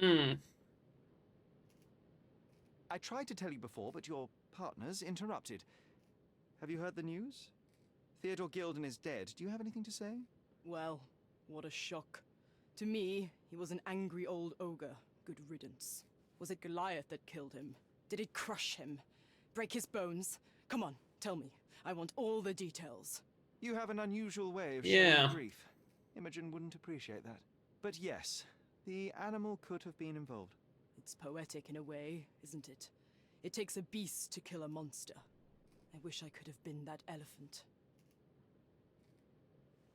Hmm. I tried to tell you before, but your partners interrupted. Have you heard the news? Theodore Gilden is dead. Do you have anything to say? Well, what a shock. To me, he was an angry old ogre. Good riddance. Was it Goliath that killed him? Did it crush him? Break his bones? Come on, tell me. I want all the details. You have an unusual way of showing Yeah. grief. Imogen wouldn't appreciate that. But yes, the animal could have been involved. It's poetic in a way, isn't it? It takes a beast to kill a monster. I wish I could have been that elephant.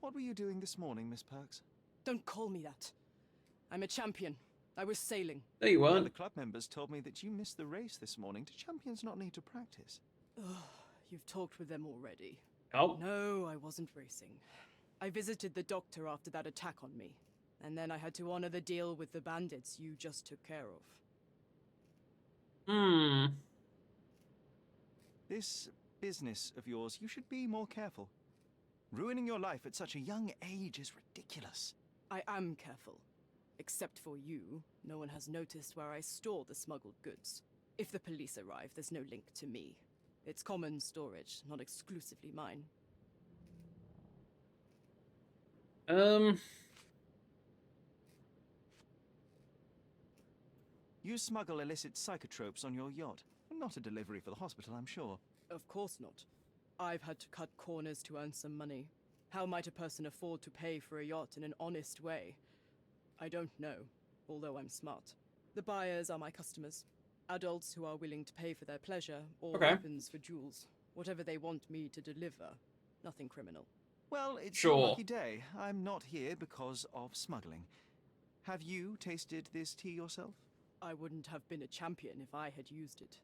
What were you doing this morning, Miss Perks? Don't call me that. I'm a champion. I was sailing. There you The weren't. other club members told me that you missed the race this morning. Do champions not need to practice? Ugh, you've talked with them already. Oh. No, I wasn't racing. I visited the doctor after that attack on me. And then I had to honor the deal with the bandits you just took care of. Hmm. This business of yours, you should be more careful. Ruining your life at such a young age is ridiculous. I am careful. Except for you, no one has noticed where I store the smuggled goods. If the police arrive, there's no link to me. It's common storage, not exclusively mine. You smuggle illicit psychotropes on your yacht. Not a delivery for the hospital, I'm sure. Of course not. I've had to cut corners to earn some money. How might a person afford to pay for a yacht in an honest way? I don't know, although I'm smart. The buyers are my customers. Adults who are willing to pay for their pleasure, or Okay. weapons for jewels. Whatever they want me to deliver. Nothing criminal. Well, it's Sure. your lucky day. I'm not here because of smuggling. Have you tasted this tea yourself? I wouldn't have been a champion if I had used it.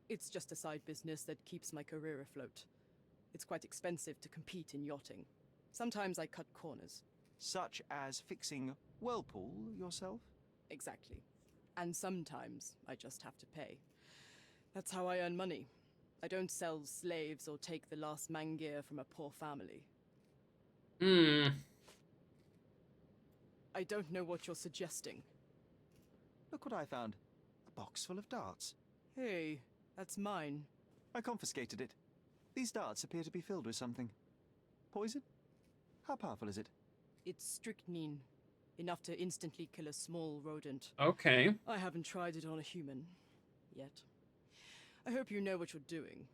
It's just a side business that keeps my career afloat. It's quite expensive to compete in yachting. Sometimes I cut corners. Such as fixing whirlpool yourself? Exactly. And sometimes I just have to pay. That's how I earn money. I don't sell slaves or take the last mangear from a poor family. Hmm. I don't know what you're suggesting. Look what I found. A box full of darts. Hey, that's mine. I confiscated it. These darts appear to be filled with something. Poison? How powerful is it? It's strychnine. Enough to instantly kill a small rodent. Okay. I haven't tried it on a human. Yet. I hope you know what you're doing.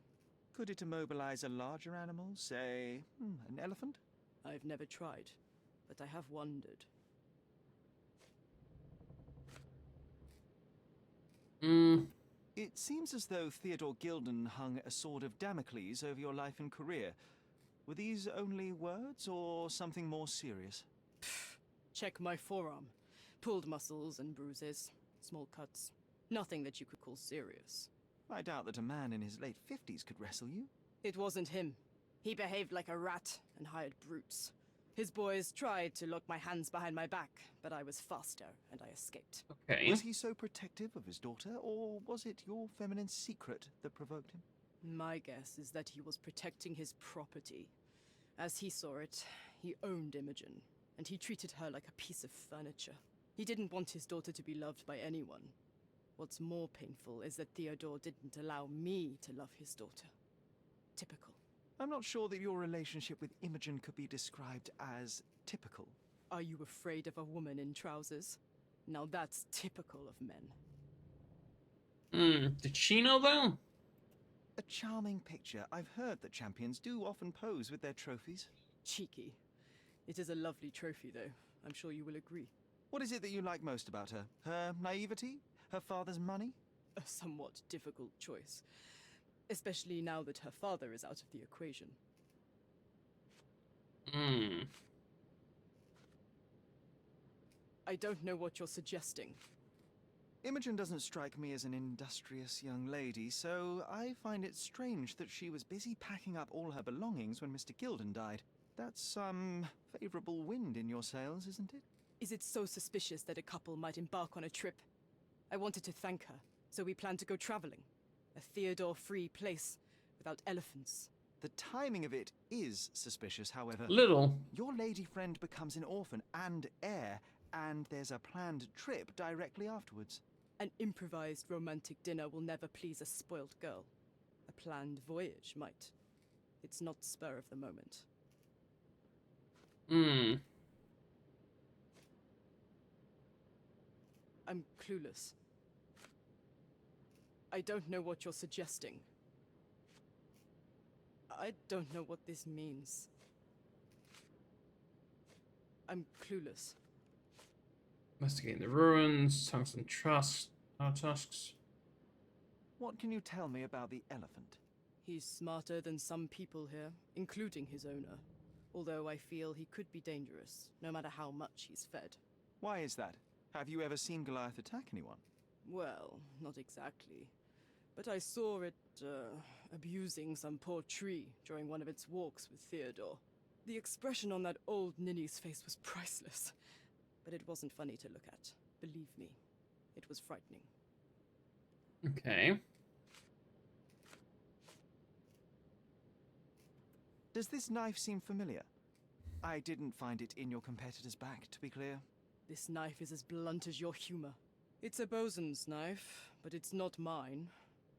Could it immobilize a larger animal, say, an elephant? I've never tried, but I have wondered. Hmm. It seems as though Theodore Gilden hung a sword of Damocles over your life and career. Were these only words, or something more serious? Check my forearm. Pulled muscles and bruises. Small cuts. Nothing that you could call serious. I doubt that a man in his late 50s could wrestle you. It wasn't him. He behaved like a rat and hired brutes. His boys tried to lock my hands behind my back, but I was faster and I escaped. Okay. Was he so protective of his daughter, or was it your feminine secret that provoked him? My guess is that he was protecting his property. As he saw it, he owned Imogen, and he treated her like a piece of furniture. He didn't want his daughter to be loved by anyone. What's more painful is that Theodore didn't allow me to love his daughter. Typical. I'm not sure that your relationship with Imogen could be described as typical. Are you afraid of a woman in trousers? Now that's typical of men. Did she know though? A charming picture. I've heard that champions do often pose with their trophies. Cheeky. It is a lovely trophy, though. I'm sure you will agree. What is it that you like most about her? Her naivety? Her father's money? A somewhat difficult choice. Especially now that her father is out of the equation. Hmm. I don't know what you're suggesting. Imogen doesn't strike me as an industrious young lady, so I find it strange that she was busy packing up all her belongings when Mr. Gilden died. That's some favorable wind in your sails, isn't it? Is it so suspicious that a couple might embark on a trip? I wanted to thank her, so we planned to go traveling. A Theodore-free place, without elephants. The timing of it is suspicious, however. Little. Your lady friend becomes an orphan and heir and there's a planned trip directly afterwards. An improvised romantic dinner will never please a spoilt girl. A planned voyage might. It's not spur of the moment. Hmm. I'm clueless. I don't know what you're suggesting. I don't know what this means. I'm clueless. Investigating the ruins, tungsten tusks. What can you tell me about the elephant? He's smarter than some people here, including his owner. Although I feel he could be dangerous, no matter how much he's fed. Why is that? Have you ever seen Goliath attack anyone? Well, not exactly. But I saw it, abusing some poor tree during one of its walks with Theodore. The expression on that old ninny's face was priceless. But it wasn't funny to look at. Believe me, it was frightening. Okay. Does this knife seem familiar? I didn't find it in your competitor's back, to be clear. This knife is as blunt as your humor. It's a bosun's knife, but it's not mine.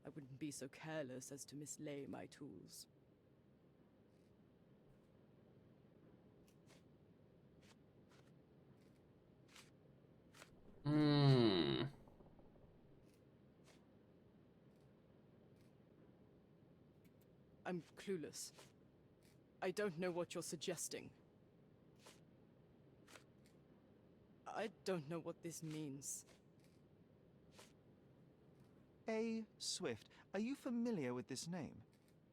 I wouldn't be so careless as to mislay my tools. Hmm. I'm clueless. I don't know what you're suggesting. I don't know what this means. A. Swift. Are you familiar with this name?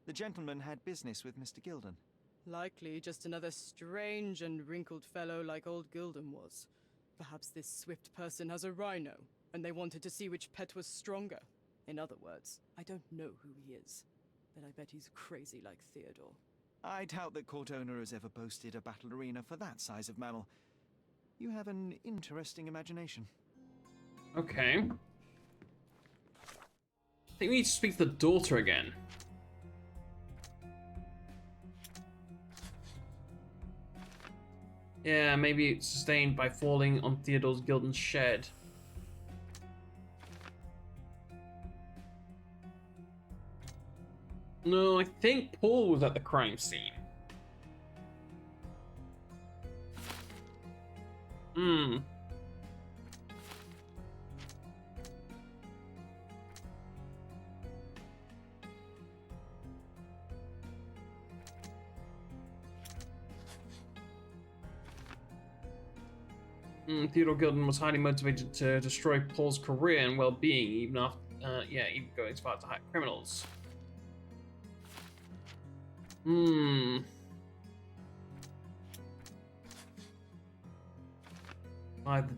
The gentleman had business with Mr. Gilden. Likely just another strange and wrinkled fellow like old Gilden was. Perhaps this Swift person has a rhino, and they wanted to see which pet was stronger. In other words, I don't know who he is, but I bet he's crazy like Theodore. I doubt that court owner has ever boasted a battle arena for that size of mammal. You have an interesting imagination. Okay. I think we need to speak to the daughter again. Yeah, maybe it's sustained by falling on Theodore's Gilden shed. No, I think Paul was at the crime scene. Hmm. Theodore Gilden was highly motivated to destroy Paul's career and well-being, even after, even going as far as to hire criminals.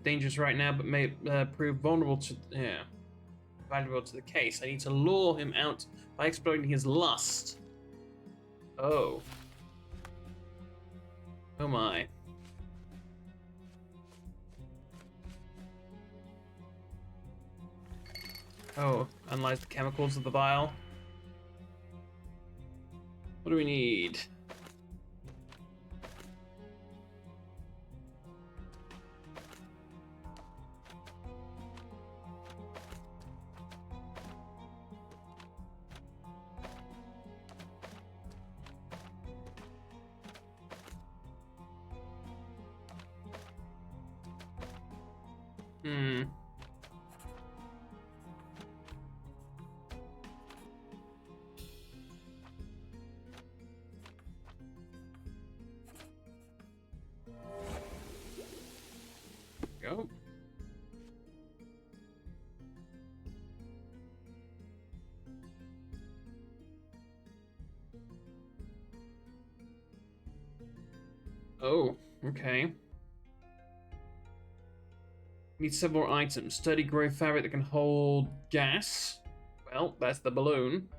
Dangerous right now, but may prove valuable to the case. I need to lure him out by exploiting his lust. Oh. Oh my. Oh, analyze the chemicals of the vial. What do we need? Go. Oh, okay. Need several items. Sturdy gray fabric that can hold gas. Well, that's the balloon.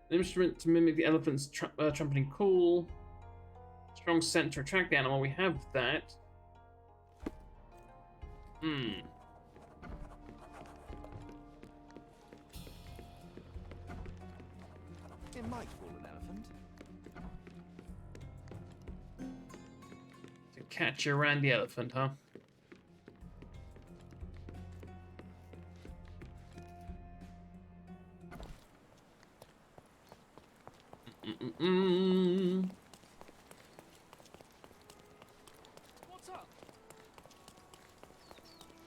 An instrument to mimic the elephant's trumpeting call. Strong scent to attract the animal. We have that. It might fool an elephant. To catch you around the elephant, huh? What's up?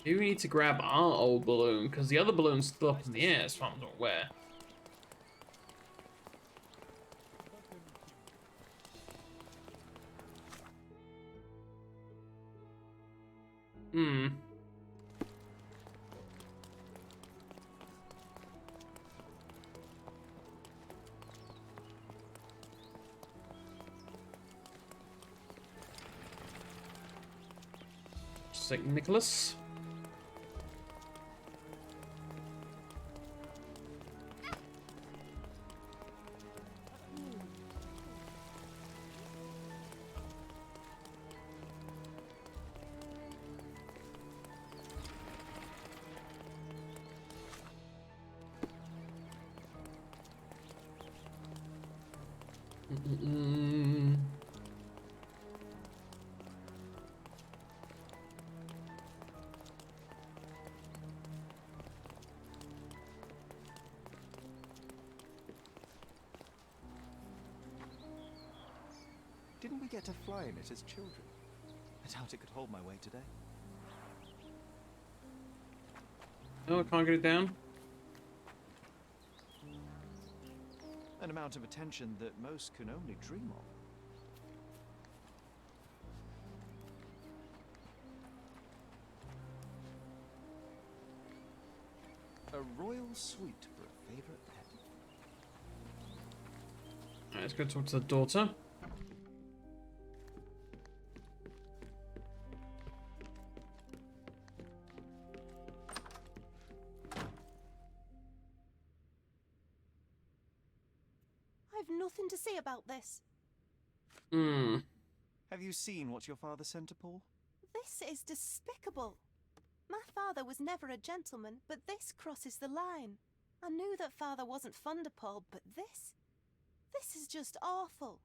Maybe we need to grab our old balloon, because the other balloon's still up in the air, as far as I'm aware. Hmm. St. Nicholas. Didn't we get to fly in it as children? I doubt it could hold my weight today. Oh, I can't get it down. An amount of attention that most can only dream of. A royal suite for a favorite pet. Alright, let's go talk to the daughter. I've nothing to say about this. Hmm. Have you seen what your father sent to Paul? This is despicable. My father was never a gentleman, but this crosses the line. I knew that father wasn't fond of Paul, but this is just awful.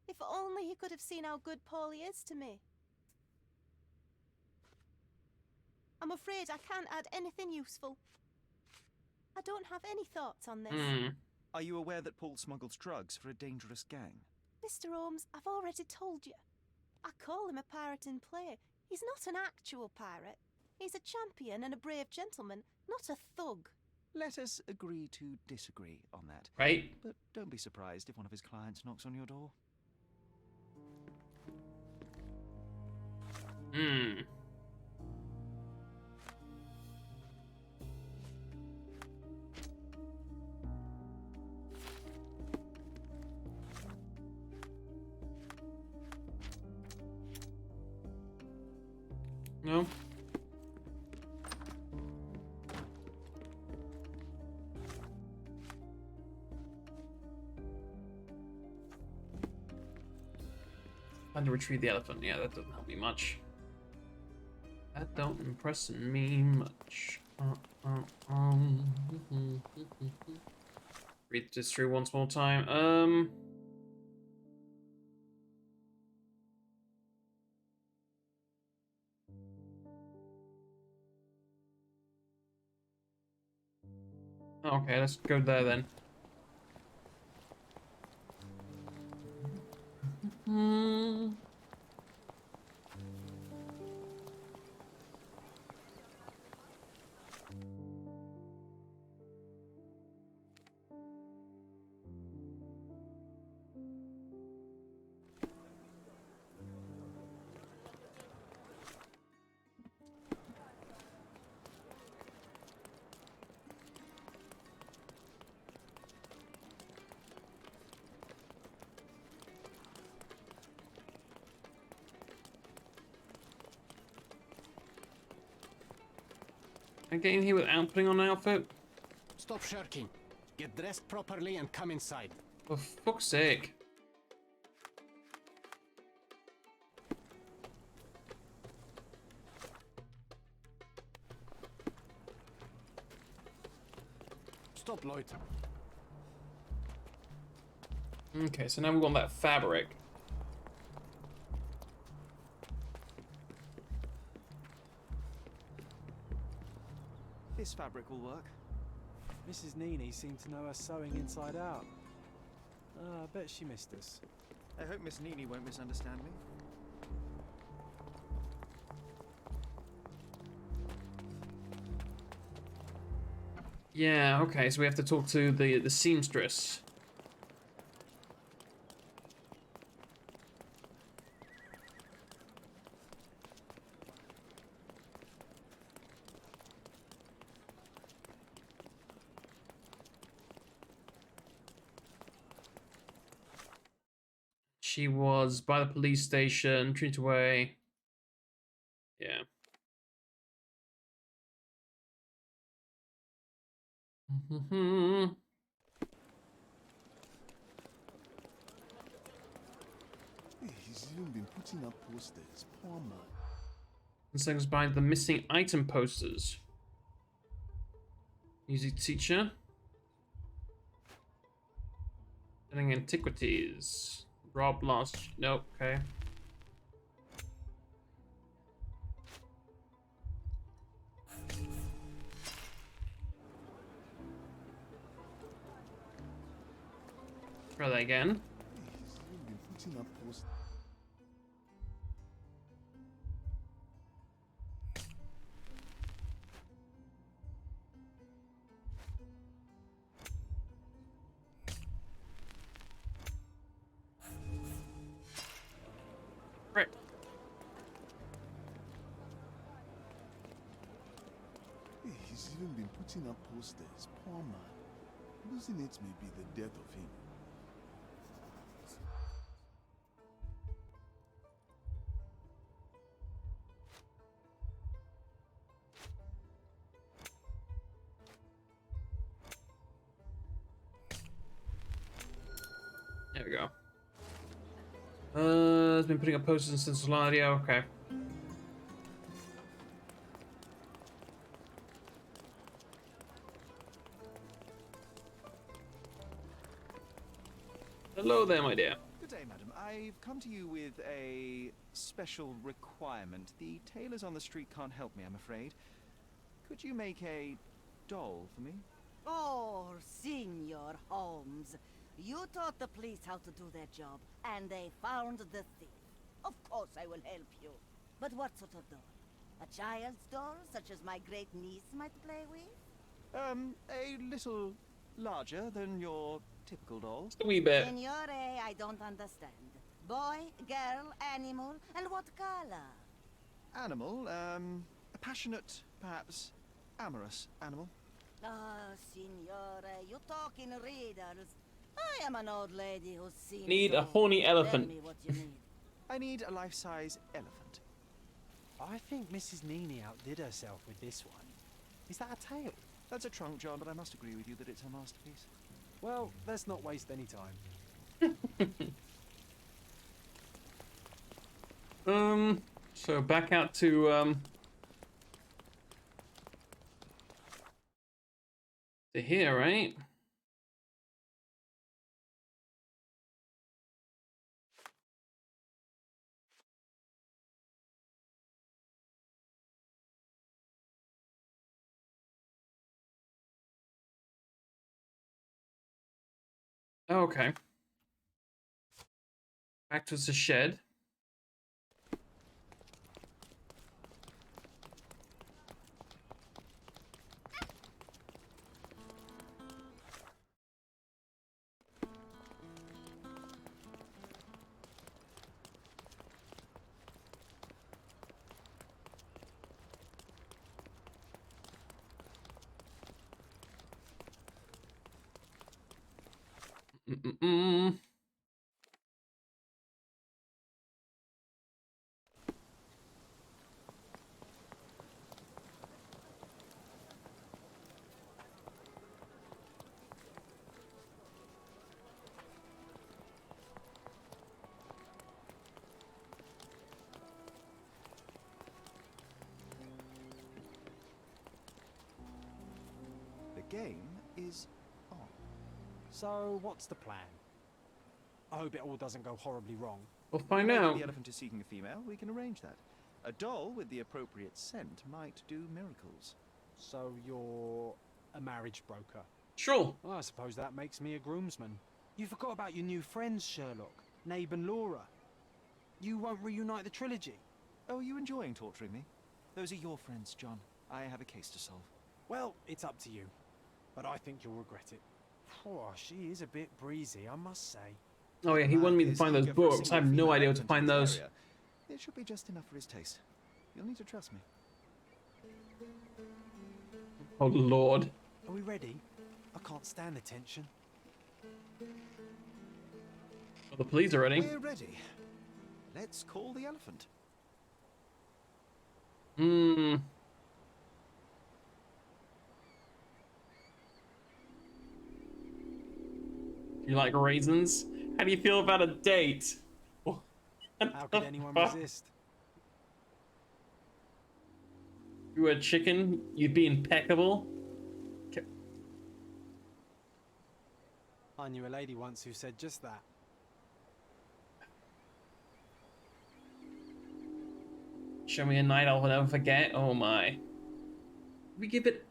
If only he could have seen how good Paulie is to me. I'm afraid I can't add anything useful. I don't have any thoughts on this. Hmm. Are you aware that Paul smuggles drugs for a dangerous gang? Mr. Holmes, I've already told you. I call him a pirate in play. He's not an actual pirate. He's a champion and a brave gentleman, not a thug. Let us agree to disagree on that. Right. But don't be surprised if one of his clients knocks on your door. Hmm. No. Time to retrieve the elephant. Yeah, that doesn't help me much. That don't impress me much. Read this through once more time. Okay, let's go there then. Can I get in here without putting on an outfit? Stop shirking. Get dressed properly and come inside. For fuck's sake. Stop, Lloyd. Okay, so now we want that fabric. This fabric will work. Mrs. Nini seemed to know her sewing inside out. I bet she missed us. I hope Miss Nini won't misunderstand me. Yeah, okay, so we have to talk to the seamstress. She was by the police station, treated away. Yeah. He's even been putting up posters. Poor man. Concerns by the missing item posters. Music teacher. Selling antiquities. Rob lost. Nope. Okay. Try that again. He's even been putting up posters. Right. He's even been putting up posters. Poor man. Losing it may be the death of him. There we go. Has been putting up posters in Cincinnati. Okay. Hello there, my dear. Good day, madam. I've come to you with a special requirement. The tailors on the street can't help me, I'm afraid. Could you make a doll for me? Oh, Senor Holmes. You taught the police how to do their job, and they found the thief. Of course I will help you. But what sort of doll? A child's doll, such as my great niece might play with? A little larger than your typical doll. Just a wee bit. Signore, I don't understand. Boy, girl, animal, and what color? Animal, a passionate, perhaps amorous animal. Ah, Signore, you talk in riddles. I am an old lady who's seen Need it a all. horny elephant. Tell me what you need. I need a life-size elephant. I think Mrs. Nini outdid herself with this one. Is that a tail? That's a trunk, John, but I must agree with you that it's a masterpiece. Well, let's not waste any time. So back out to here, right? Okay. Back to the shed. Mm-mm-mm. The game is on. So, what's the plan? I hope it all doesn't go horribly wrong. We'll find Maybe out. the elephant is seeking a female. We can arrange that. A doll with the appropriate scent might do miracles. So, you're a marriage broker. Sure. Well, I suppose that makes me a groomsman. You forgot about your new friends, Sherlock, Nabe and Laura. You won't reunite the trilogy. Oh, are you enjoying torturing me? Those are your friends, John. I have a case to solve. Well, it's up to you. But I think you'll regret it. Oh, she is a bit breezy, I must say. Oh yeah, he wanted me to Mark is find those eager for a books. I have single no female idea where to elephant find in his those. area. It should be just enough for his taste. You'll need to trust me. Oh lord. Are we ready? I can't stand the tension. Well, the police are ready. We're ready. Let's call the elephant. Hmm. You like raisins? How do you feel about a date? How could anyone resist? If you were a chicken, you'd be impeccable. I knew a lady once who said just that. Show me a night I'll never forget. Oh my. We give it.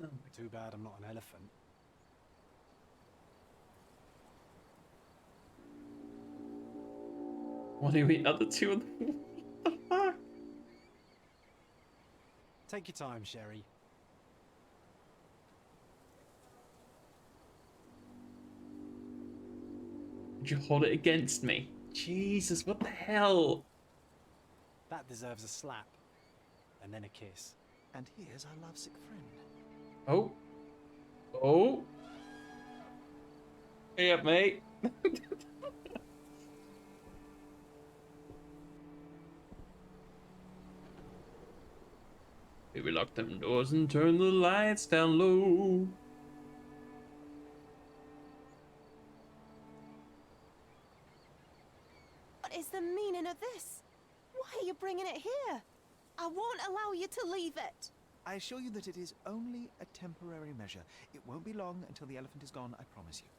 Oh my. Too bad I'm not an elephant. What do the other two of them? What the fuck? Take your time, Sherry. Would you hold it against me? Jesus, what the hell? That deserves a slap. And then a kiss. And here's our lovesick friend. Oh. Oh. Hey up, mate. Maybe lock them doors and turn the lights down low. What is the meaning of this? Why are you bringing it here? I won't allow you to leave it. I assure you that it is only a temporary measure. It won't be long until the elephant is gone, I promise you.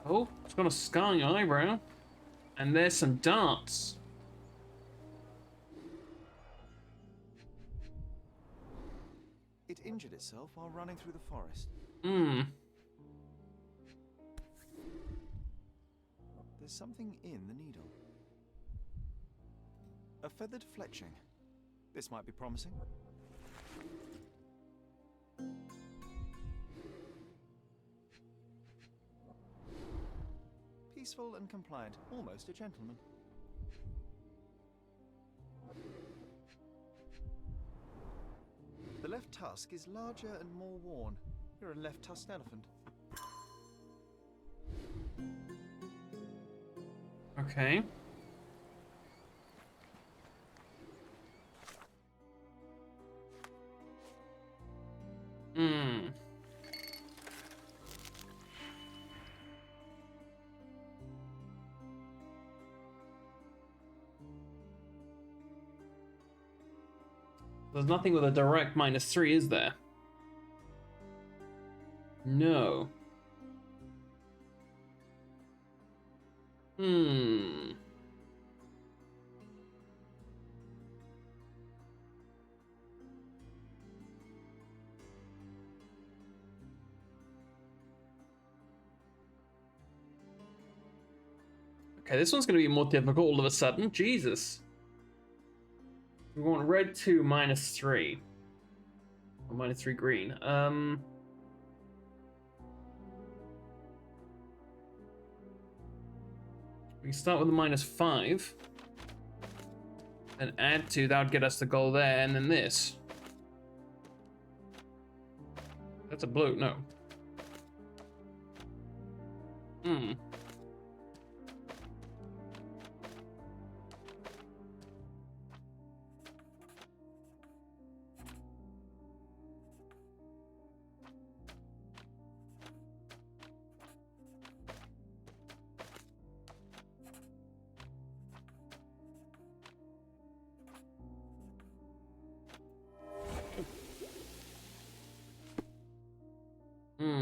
Oh, it's got a scar on your eyebrow. And there's some darts. It injured itself while running through the forest. Hmm. There's something in the needle. A feathered fletching. This might be promising. Peaceful and compliant, almost a gentleman. The left tusk is larger and more worn. You're a left-tusked elephant. Okay. Hmm. There's nothing with a direct -3, is there? No. Hmm. Okay, this one's going to be more difficult all of a sudden. Jesus. We want red 2 -3. Or -3 green. We can start with a -5. And add 2, that would get us the goal there, and then this. That's a blue, no. Hmm.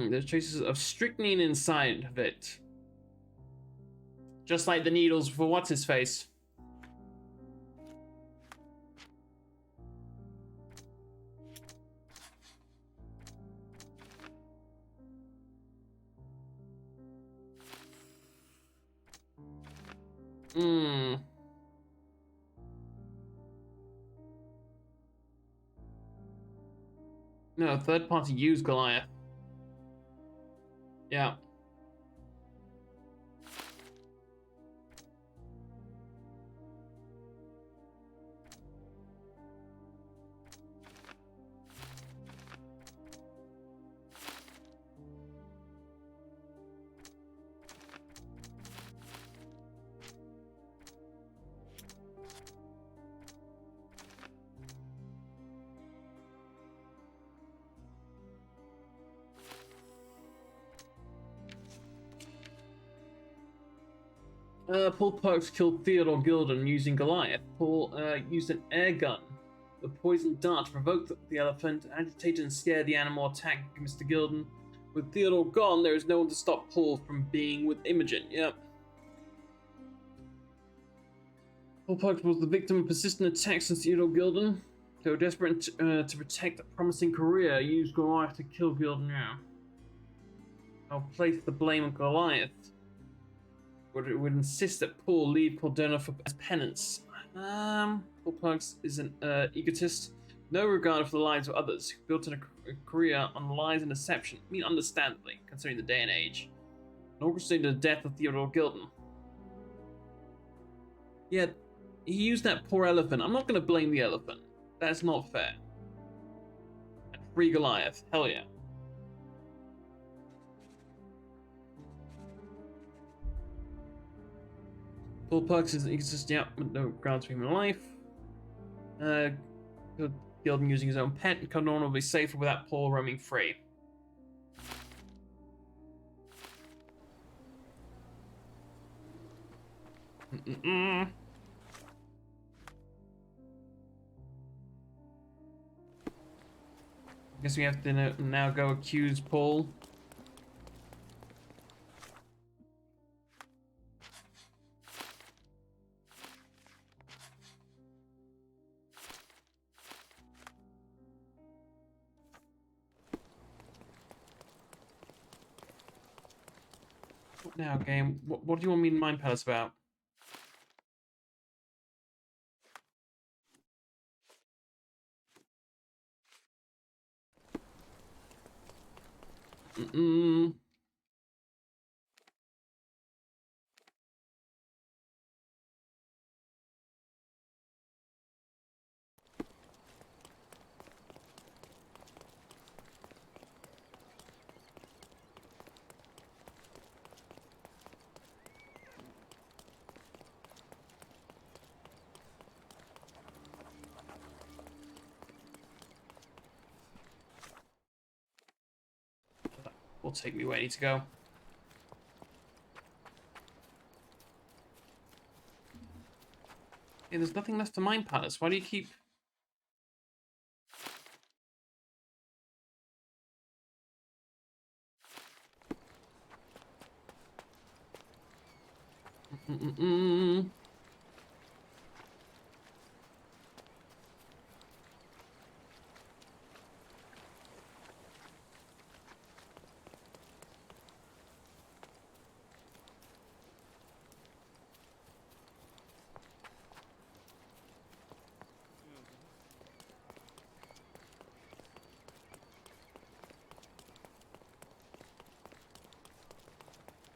There's traces of strychnine inside of it. Just like the needles for what's-his-face. Hmm. No, third party used Goliath. Yeah. Paul Parks killed Theodore Gilden using Goliath. Paul used an air gun, the poison dart to provoke the elephant, agitate and scare the animal, attack Mr. Gilden. With Theodore gone, there is no one to stop Paul from being with Imogen. Yep. Paul Parks was the victim of persistent attacks on Theodore Gilden. They were desperate to protect a promising career, used Goliath to kill Gilden. Yeah. I'll place the blame on Goliath. Would insist that Paul leave Cordona for as penance. Paul Parks is an egotist, no regard for the lives of others, who built a career on lies and deception. I mean, understandably, considering the day and age. And orchestrated the death of Theodore Gilden. Yet, he used that poor elephant. I'm not going to blame the elephant. That's not fair. And free Goliath. Hell yeah. Paul Parks is exist, yeah, with no grounds for human life. Gilden using his own pet, and Cordona will be safer without Paul roaming free. I guess we have to now go accuse Paul. What now, game? What do you want me in Mind Palace about? Will take me where I need to go. Hey, there's nothing left to Mind Palace. Why do you keep...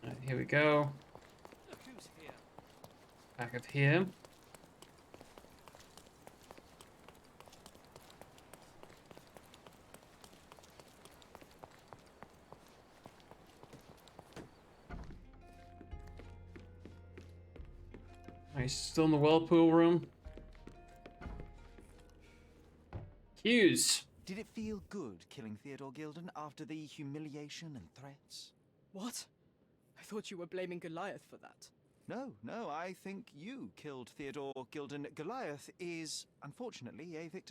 Right, here we go. Look who's here. Back of here. He's still in the whirlpool room. Hughes. Did it feel good killing Theodore Gilden after the humiliation and threats? What? I thought you were blaming Goliath for that. No, I think you killed Theodore Gilden. Goliath is, unfortunately, a victim